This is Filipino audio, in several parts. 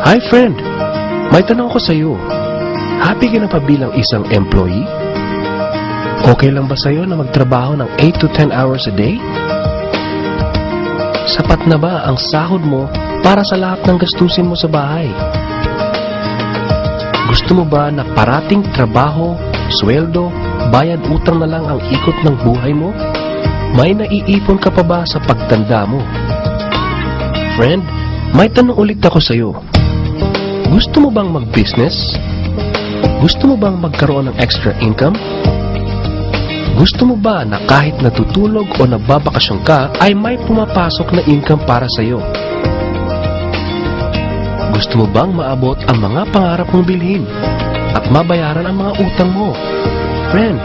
Hi friend, may tanong ko sa iyo. Happy ka na pa bilang isang employee? Okay lang ba sa'yo na magtrabaho ng 8 to 10 hours a day? Sapat na ba ang sahod mo para sa lahat ng gastusin mo sa bahay? Gusto mo ba na parating trabaho, sweldo, bayad utang na lang ang ikot ng buhay mo? May naiipon ka pa ba sa pagtanda mo? Friend, may tanong ulit ako sa iyo. Gusto mo bang mag-business? Gusto mo bang magkaroon ng extra income? Gusto mo ba na kahit natutulog o nagbabakasyon ka ay may pumapasok na income para sa iyo? Gusto mo bang maabot ang mga pangarap mong bilhin at mabayaran ang mga utang mo? Friend,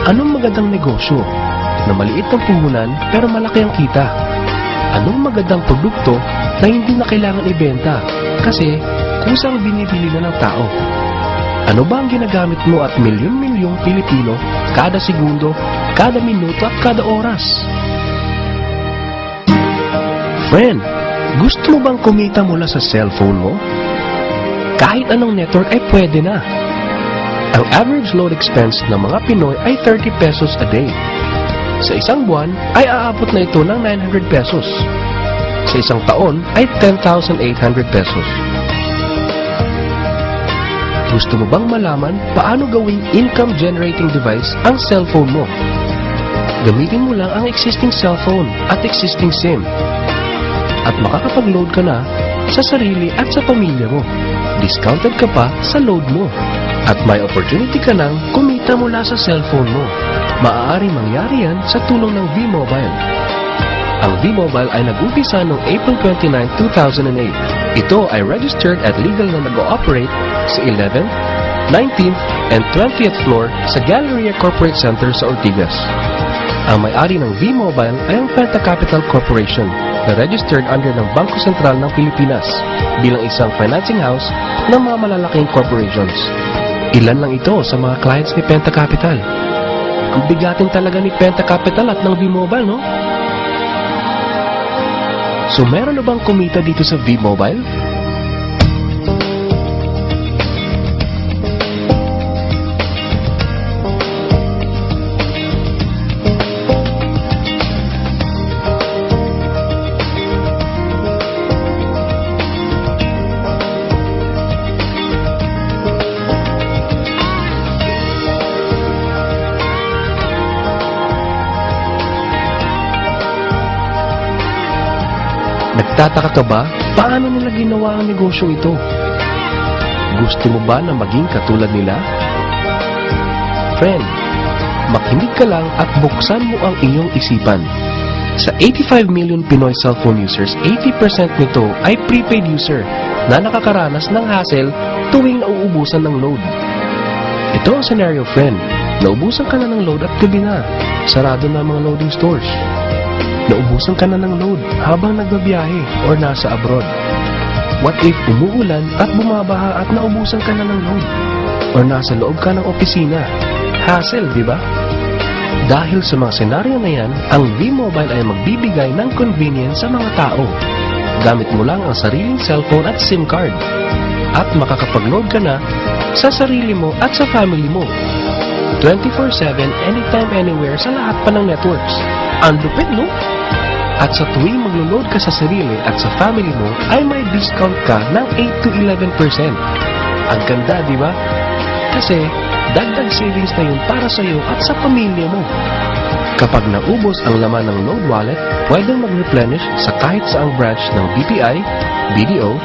anong magandang negosyo na maliit ang puhunan pero malaki ang kita? Anong magandang produkto na hindi na kailangan ibenta kasi kusang binibili na ng tao? Ano ba ang ginagamit mo at milyon-milyong Pilipino kada segundo, kada minuto at kada oras? Friend, gusto mo bang kumita mula sa cellphone mo? Kahit anong network ay pwede na. Ang average load expense ng mga Pinoy ay 30 pesos a day. Sa isang buwan ay aabot na ito ng 900 pesos. Sa isang taon ay 10,800 pesos. Gusto mo bang malaman paano gawing income-generating device ang cellphone mo? Gamitin mo lang ang existing cellphone at existing SIM. At makakapag-load ka na sa sarili at sa pamilya mo. Discounted ka pa sa load mo. At may opportunity ka nang kumita mula sa cellphone mo. Maaaring mangyari yan sa tulong ng V-Mobile. Ang V-Mobile ay nag-umpisa noong April 29, 2008. Ito ay registered at legal na nag-ooperate sa 11th, 19th, and 20th floor sa Galleria Corporate Center sa Ortigas. Ang may-ari ng V-Mobile ay ang Penta Capital Corporation na registered under ng Bangko Sentral ng Pilipinas bilang isang financing house ng mga malalaking corporations. Ilan lang ito sa mga clients ni Penta Capital. Ang bigatin talaga ni Penta Capital at ng V-Mobile, no? So meron na bang kumita dito sa V-Mobile? Nagtataka ka ba? Paano nila ginawa ang negosyong ito? Gusto mo ba na maging katulad nila? Friend, makinig ka lang at buksan mo ang iyong isipan. Sa 85 million Pinoy cellphone users, 80% nito ay prepaid user na nakakaranas ng hassle tuwing nauubusan ng load. Ito ang scenario, friend. Naubusan ka na ng load at gabi na. Sarado na ang mga loading stores. Naubusan ka na ng load habang nagbabiyahe or nasa abroad. What if umuulan at bumabaha at naubusan ka na ng load? Or nasa loob ka ng opisina? Hassle, di ba? Dahil sa mga senaryo na yan, ang V-Mobile ay magbibigay ng convenience sa mga tao. Gamit mo lang ang sariling cellphone at SIM card. At makakapag-load ka na sa sarili mo at sa family mo. 24/7, anytime, anywhere sa lahat pa ng networks. Ang lupit, no? At sa tuwing maglo-load ka sa sarili at sa family mo, ay may discount ka ng 8 to 11%. Ang ganda, di ba? Kasi, dagdag savings na yun para sa iyo at sa pamilya mo. Kapag naubos ang laman ng load wallet, pwedeng mag-replenish sa kahit saang branch ng BPI, BDO,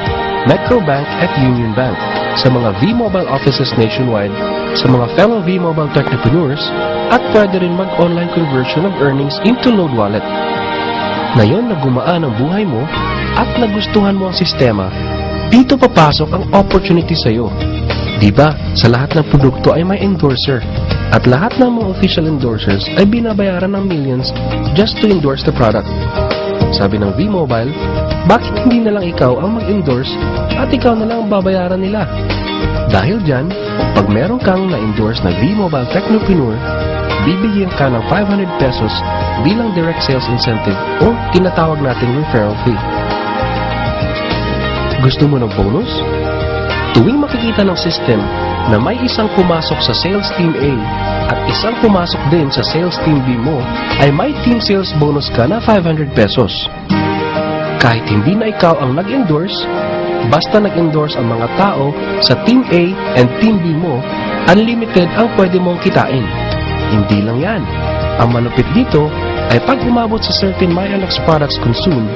Metrobank at Union Bank, sa mga V-Mobile offices nationwide, sa mga fellow V-Mobile technopreneurs, at pwede rin mag-online conversion of earnings into load wallet. Ngayon na gumaan ang buhay mo at nagustuhan mo ang sistema, dito papasok ang opportunity sa iyo. Diba, sa lahat ng produkto ay may endorser at lahat ng mga official endorsers ay binabayaran ng millions just to endorse the product. Sabi ng V-Mobile, bakit hindi na lang ikaw ang mag-endorse at ikaw na lang ang babayaran nila? Dahil dyan, pag meron kang na-endorse na V-Mobile Technopreneur, bibigyan ka ng 500 pesos bilang direct sales incentive o tinatawag nating referral fee. Gusto mo ng bonus? Tuwing makikita ng system na may isang pumasok sa sales team A at isang pumasok din sa sales team B mo, ay may team sales bonus ka na 500 pesos. Kahit hindi na ikaw ang nag-endorse, basta nag-endorse ang mga tao sa team A and team B mo, unlimited ang pwede mong kitain. Hindi lang yan. Ang malupit dito ay pag umabot sa certain MyLX products consumed,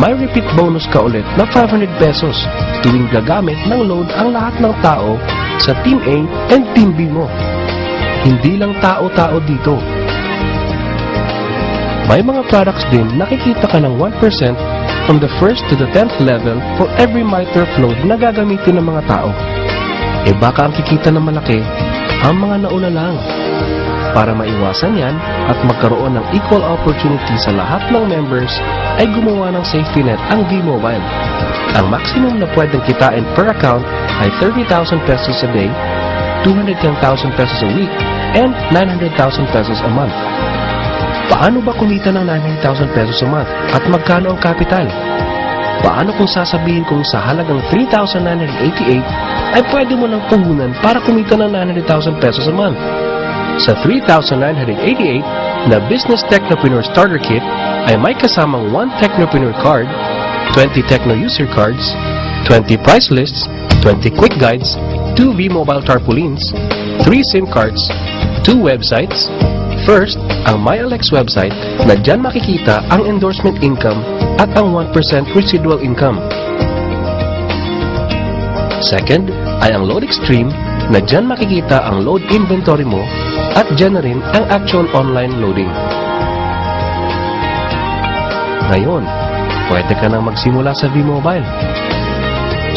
may repeat bonus ka ulit na 500 pesos tuwing gagamit ng load ang lahat ng tao sa Team A and Team B mo. Hindi lang tao-tao dito. May mga products din nakikita ka ng 1% from the 1st to the 10th level for every MyTurf load na gagamitin ng mga tao. E baka ang kikita na malaki, ang mga nauna lang. Para maiwasan yan at magkaroon ng equal opportunity sa lahat ng members, ay gumawa ng safety net ang V-Mobile. Ang maximum na pwedeng kitain per account ay 30,000 pesos a day, 210,000 pesos a week, and 900,000 pesos a month. Paano ba kumita ng 900,000 pesos a month at magkano ang capital? Paano kung sasabihin kong sa halagang 3,988 ay pwede mo nang puhunan para kumita ng 900,000 pesos a month? Sa 3,988 na Business Technopreneur Starter Kit ay may kasamang 1 Technopreneur Card, 20 Techno User Cards, 20 Price Lists, 20 Quick Guides, 2 V-Mobile Tarpaulins, 3 SIM Cards, 2 websites. First, ang MyLX website na dyan makikita ang endorsement income at ang 1% residual income. Second, ay ang Load Extreme na dyan makikita ang load inventory mo at dyan na rin ang actual online loading. Ngayon, pwede ka nang magsimula sa V-Mobile.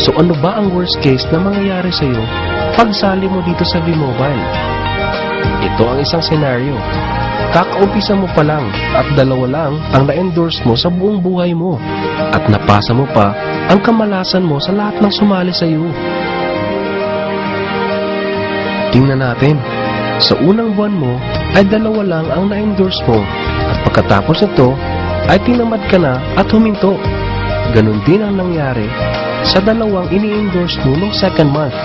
So ano ba ang worst case na mangyayari sa iyo pagsali mo dito sa V-Mobile? Ito ang isang senaryo. Kakaumpisa mo pa lang at 2 lang ang na-endorse mo sa buong buhay mo at napasa mo pa ang kamalasan mo sa lahat ng sumali sa iyo. Tingnan natin. Sa unang buwan mo ay 2 lang ang na-endorse mo at pagkatapos nito ay tinamad ka na at huminto. Ganon din ang nangyari sa 2 ini-endorse mo noong second month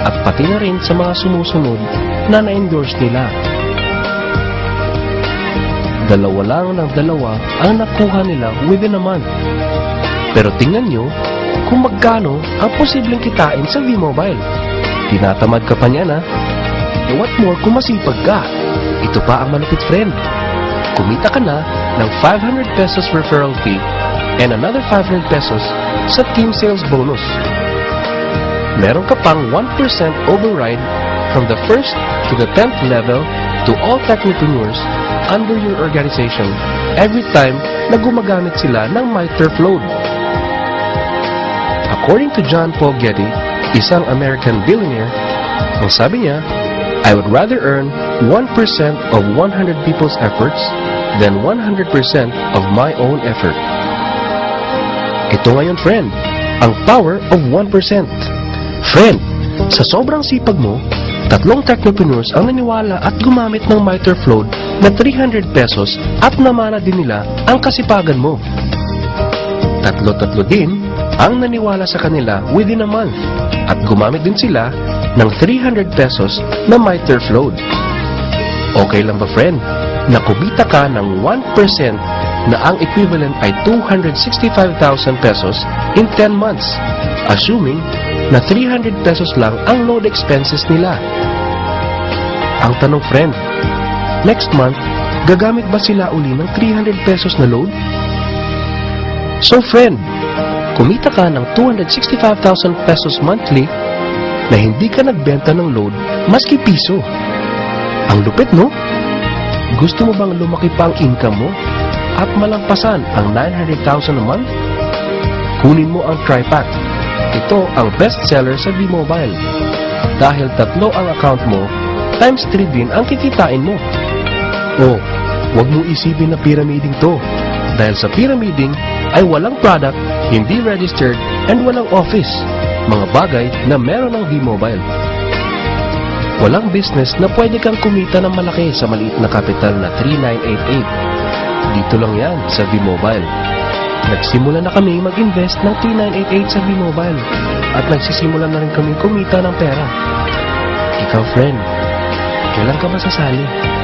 at pati na rin sa mga sumusunod na na-endorse nila. 2 lang ng 2 ang nakuha nila within a month. Pero tingnan nyo kung magkano ang posibleng kitain sa V-Mobile. Tinatamad ka pa niya na. What more kung masipag ka? Ito pa ang malupit, friend. Kumita ka na ng 500 pesos referral fee and another 500 pesos sa team sales bonus. Meron ka pang 1% override from the 1st to the 10th level to all technopreneurs under your organization every time na gumagamit sila ng MyTurf load. According to John Paul Getty, isang American billionaire, ang sabi niya, I would rather earn 1% of 100 people's efforts than 100% of my own effort. Ito ngayon, friend, ang power of 1%. Friend, sa sobrang sipag mo, 3 technopreneurs ang naniwala at gumamit ng MyTurf load na 300 pesos at namana din nila ang kasipagan mo. 3 din ang naniwala sa kanila within a month at gumamit din sila ng 300 pesos na MyTurf load. Okay lang ba, friend, na kumita ka ng 1% na ang equivalent ay 265,000 pesos in 10 months, assuming na 300 pesos lang ang load expenses nila? Ang tanong, friend, next month, gagamit ba sila uli ng 300 pesos na load? So, friend, kumita ka ng 265,000 pesos monthly na hindi ka nagbenta ng load maski piso. Ang lupit, no? Gusto mo bang lumaki pa ang income mo at malampasan ang 900,000 a month? Kunin mo ang TriPack. Ito ang best seller sa V-Mobile. Dahil 3 ang account mo, times 3 din ang kikitain mo. O, huwag mo isipin na pyramiding to. Dahil sa pyramiding ay walang product, hindi registered, and walang office. Mga bagay na meron ng V-Mobile. Walang business na pwede kang kumita ng malaki sa maliit na kapital na 3,988. Dito lang yan sa V-Mobile. Nagsimula na kami mag-invest ng 3,988 sa V-Mobile. at nagsisimula na rin kaming kumita ng pera. Ikaw, friend, kailan ka ba sasali?